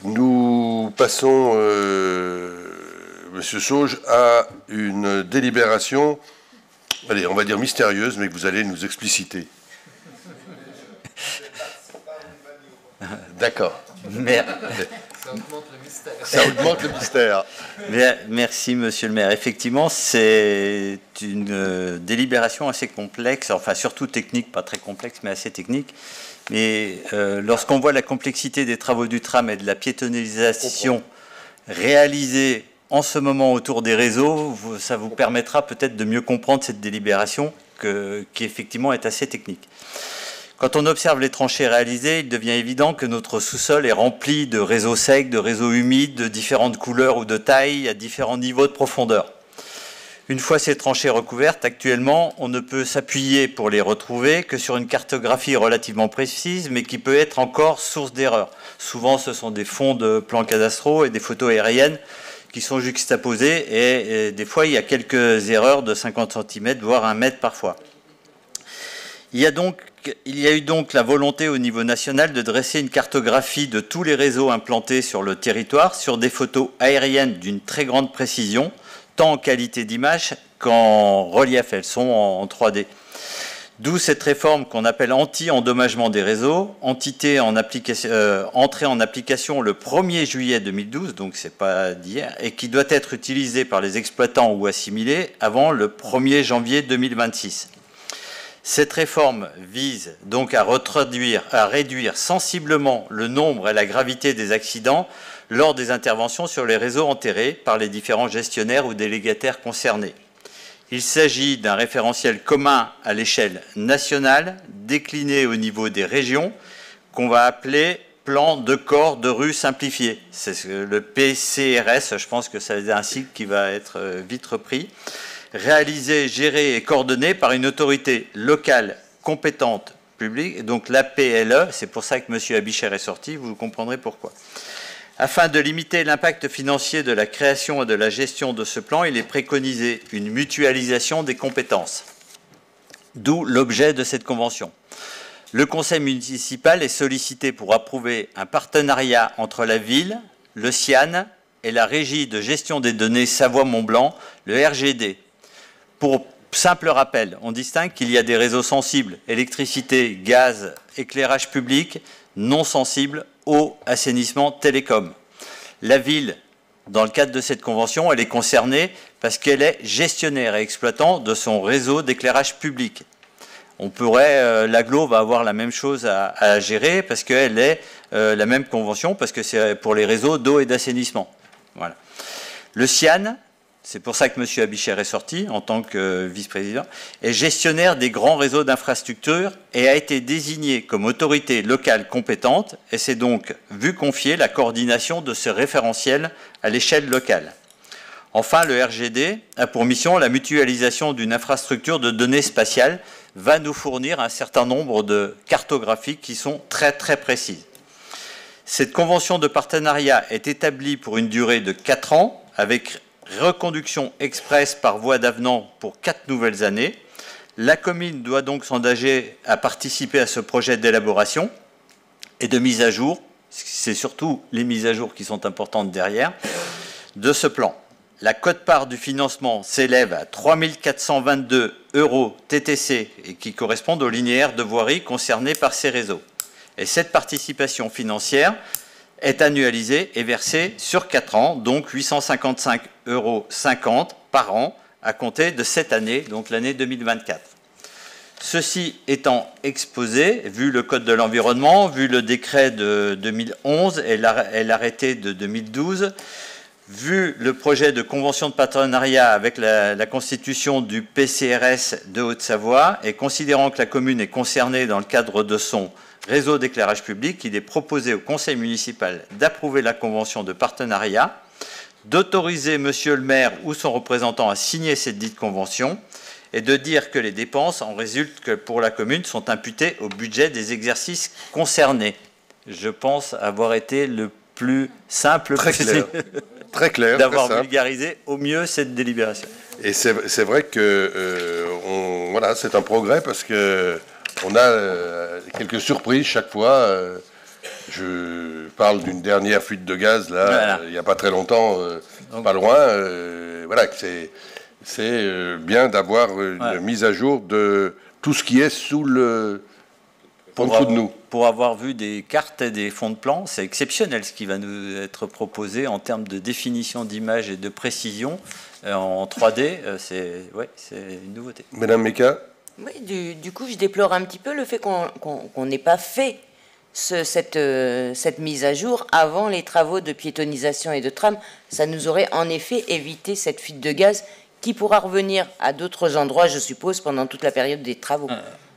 Nous passons, Monsieur Sauge, à une délibération, allez, on va dire mystérieuse, mais que vous allez nous expliciter. D'accord. Mais... Ça augmente le mystère. Ça augmente le mystère. Merci, Monsieur le maire. Effectivement, c'est une délibération assez complexe, enfin surtout technique, pas très complexe, mais assez technique. Mais lorsqu'on voit la complexité des travaux du tram et de la piétonnisation réalisée en ce moment autour des réseaux, ça vous permettra peut-être de mieux comprendre cette délibération qui effectivement est assez technique. Quand on observe les tranchées réalisées, il devient évident que notre sous-sol est rempli de réseaux secs, de réseaux humides, de différentes couleurs ou de tailles, à différents niveaux de profondeur. Une fois ces tranchées recouvertes, actuellement, on ne peut s'appuyer pour les retrouver que sur une cartographie relativement précise, mais qui peut être encore source d'erreur. Souvent, ce sont des fonds de plans cadastraux et des photos aériennes qui sont juxtaposées, et des fois, il y a quelques erreurs de 50 cm, voire 1 mètre parfois. Il y a eu donc la volonté au niveau national de dresser une cartographie de tous les réseaux implantés sur le territoire, sur des photos aériennes d'une très grande précision, tant en qualité d'image qu'en relief. Elles sont en 3D. D'où cette réforme qu'on appelle anti-endommagement des réseaux, entrée en application le 1er juillet 2012, donc c'est pas d'hier, et qui doit être utilisée par les exploitants ou assimilée avant le 1er janvier 2026. Cette réforme vise donc à réduire sensiblement le nombre et la gravité des accidents lors des interventions sur les réseaux enterrés par les différents gestionnaires ou délégataires concernés. Il s'agit d'un référentiel commun à l'échelle nationale, décliné au niveau des régions, qu'on va appeler plan de corps de rue simplifié. C'est le PCRS, je pense que c'est un cycle qui va être vite repris. Réalisé, géré et coordonné par une autorité locale compétente publique, donc l'APLE, c'est pour ça que M. Abichère est sorti, vous comprendrez pourquoi. Afin de limiter l'impact financier de la création et de la gestion de ce plan, il est préconisé une mutualisation des compétences, d'où l'objet de cette convention. Le conseil municipal est sollicité pour approuver un partenariat entre la ville, le CIAN et la régie de gestion des données Savoie-Mont-Blanc, le RGD. Pour simple rappel, on distingue qu'il y a des réseaux sensibles, électricité, gaz, éclairage public, non sensibles, eau, assainissement, télécom. La ville, dans le cadre de cette convention, elle est concernée parce qu'elle est gestionnaire et exploitant de son réseau d'éclairage public. On pourrait, l'AGLO va avoir la même chose à gérer parce qu'elle est la même convention, parce que c'est pour les réseaux d'eau et d'assainissement. Voilà. Le CIAN, c'est pour ça que M. Abichère est sorti en tant que vice-président, est gestionnaire des grands réseaux d'infrastructures et a été désigné comme autorité locale compétente et s'est donc vu confier la coordination de ce référentiel à l'échelle locale. Enfin, le RGD a pour mission la mutualisation d'une infrastructure de données spatiales, va nous fournir un certain nombre de cartographies qui sont très très précises. Cette convention de partenariat est établie pour une durée de 4 ans avec reconduction express par voie d'avenant pour 4 nouvelles années. La commune doit donc s'engager à participer à ce projet d'élaboration et de mise à jour, c'est surtout les mises à jour qui sont importantes derrière, de ce plan. La quote-part du financement s'élève à 3 422 € TTC et qui correspondent aux linéaires de voirie concernés par ces réseaux. Et cette participation financière est annualisée et versée sur 4 ans, donc 855,50 € par an à compter de cette année, donc l'année 2024. Ceci étant exposé, vu le Code de l'environnement, vu le décret de 2011 et l'arrêté de 2012, vu le projet de convention de partenariat avec la constitution du PCRS de Haute-Savoie et considérant que la commune est concernée dans le cadre de son réseau d'éclairage public, il est proposé au conseil municipal d'approuver la convention de partenariat, d'autoriser monsieur le maire ou son représentant à signer cette dite convention et de dire que les dépenses en résultent que pour la commune sont imputées au budget des exercices concernés. Je pense avoir été le plus simple possible. Très clair. D'avoir vulgarisé au mieux cette délibération. Et c'est vrai que voilà, c'est un progrès parce que on a quelques surprises chaque fois Je parle d'une dernière fuite de gaz, là, Voilà. il n'y a pas très longtemps, Donc, pas loin. Voilà, que c'est bien d'avoir une Ouais. mise à jour de tout ce qui est sous le... en dessous de nous. Pour avoir vu des cartes et des fonds de plan, c'est exceptionnel ce qui va nous être proposé en termes de définition d'image et de précision en 3D. C'est une nouveauté. Madame Meka? Oui, du coup, je déplore un petit peu le fait qu'on n'ait pas fait cette mise à jour avant les travaux de piétonisation et de tram. Ça nous aurait en effet évité cette fuite de gaz qui pourra revenir à d'autres endroits, je suppose, pendant toute la période des travaux.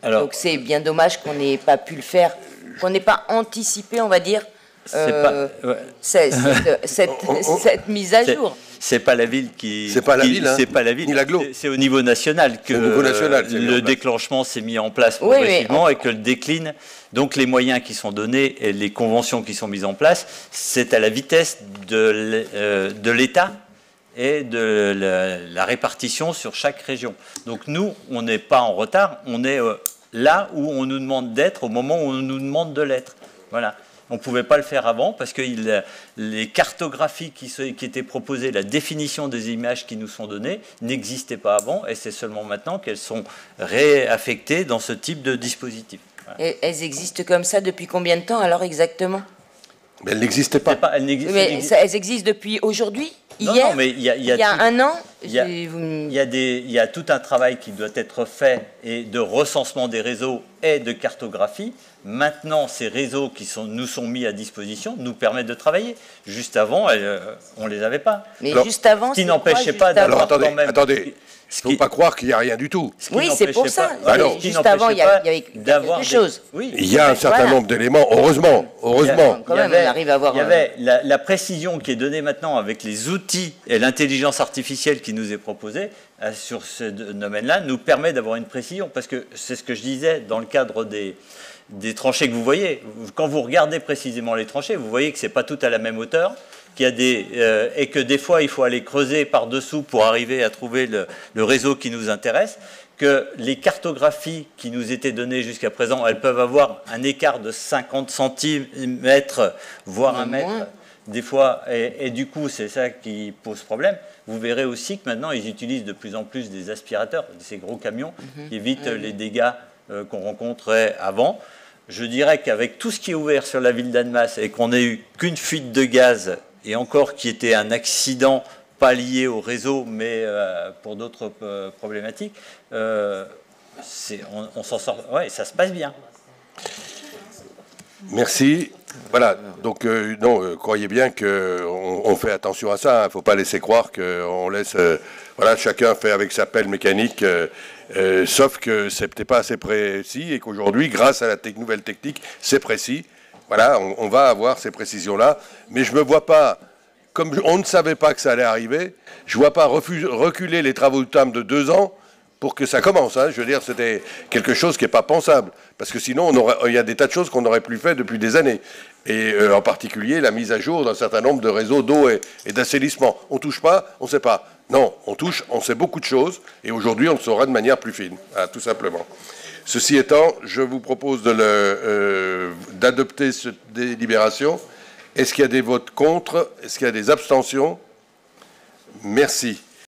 Alors, donc c'est bien dommage qu'on n'ait pas pu le faire, qu'on n'ait pas anticipé, on va dire, cette mise à jour. C'est pas la ville qui. C'est pas la ville, hein, c'est pas la ville. ni l'agglo. C'est au niveau national que au niveau national, le déclenchement s'est mis en place progressivement et que le décline. Donc les moyens qui sont donnés et les conventions qui sont mises en place, c'est à la vitesse de l'État et de la répartition sur chaque région. Donc nous, on n'est pas en retard, on est là où on nous demande d'être au moment où on nous demande de l'être. Voilà. On ne pouvait pas le faire avant parce que les cartographies qui étaient proposées, la définition des images qui nous sont données, n'existaient pas avant et c'est seulement maintenant qu'elles sont réaffectées dans ce type de dispositif. Voilà. Et elles existent comme ça depuis combien de temps alors exactement? Mais elles n'existaient pas. Elles existent depuis aujourd'hui? Non, hier, non, mais il y a un an, il y a tout un travail qui doit être fait et de recensement des réseaux et de cartographie. Maintenant, ces réseaux qui nous sont mis à disposition nous permettent de travailler. Juste avant, on ne les avait pas. Mais alors, juste avant, ce qui n'empêchait pas d'avoir quand même... Attendez. Il ne faut pas croire qu'il n'y a rien du tout. Oui, c'est pour ça. Juste avant, il y avait quelque chose. Oui, il y a un certain nombre d'éléments, heureusement. Quand même, on arrive à avoir... Il y avait la précision qui est donnée maintenant avec les outils et l'intelligence artificielle qui nous est proposée sur ce domaine-là, nous permet d'avoir une précision. Parce que c'est ce que je disais dans le cadre des tranchées que vous voyez. Quand vous regardez précisément les tranchées, vous voyez que ce n'est pas tout à la même hauteur, qu'il y a et que des fois, il faut aller creuser par-dessous pour arriver à trouver le réseau qui nous intéresse, que les cartographies qui nous étaient données jusqu'à présent, elles peuvent avoir un écart de 50 cm, voire 1 mètre, des fois, et du coup, c'est ça qui pose problème. Vous verrez aussi que maintenant, ils utilisent de plus en plus des aspirateurs, ces gros camions, qui évitent les dégâts qu'on rencontrait avant. Je dirais qu'avec tout ce qui est ouvert sur la ville d'Annemasse et qu'on n'ait eu qu'une fuite de gaz, et encore qui était un accident pas lié au réseau, mais pour d'autres problématiques, on s'en sort. Ouais, ça se passe bien. Merci. Voilà, donc croyez bien qu'on fait attention à ça. Il ne faut pas laisser croire qu'on laisse... voilà, chacun fait avec sa pelle mécanique, sauf que ce n'était pas assez précis et qu'aujourd'hui, grâce à la nouvelle technique, c'est précis. Voilà, on va avoir ces précisions-là. Mais je ne me vois pas, comme on ne savait pas que ça allait arriver, je ne vois pas reculer les travaux de TAM de 2 ans pour que ça commence. Hein. Je veux dire, c'était quelque chose qui n'est pas pensable. Parce que sinon, il y a des tas de choses qu'on n'aurait plus fait depuis des années. Et en particulier, la mise à jour d'un certain nombre de réseaux d'eau et d'assainissement. On ne touche pas, on ne sait pas. Non, on touche, on sait beaucoup de choses. Et aujourd'hui, on le saura de manière plus fine. Voilà, tout simplement. Ceci étant, je vous propose d'adopter cette délibération. Est-ce qu'il y a des votes contre? Est-ce qu'il y a des abstentions? Merci.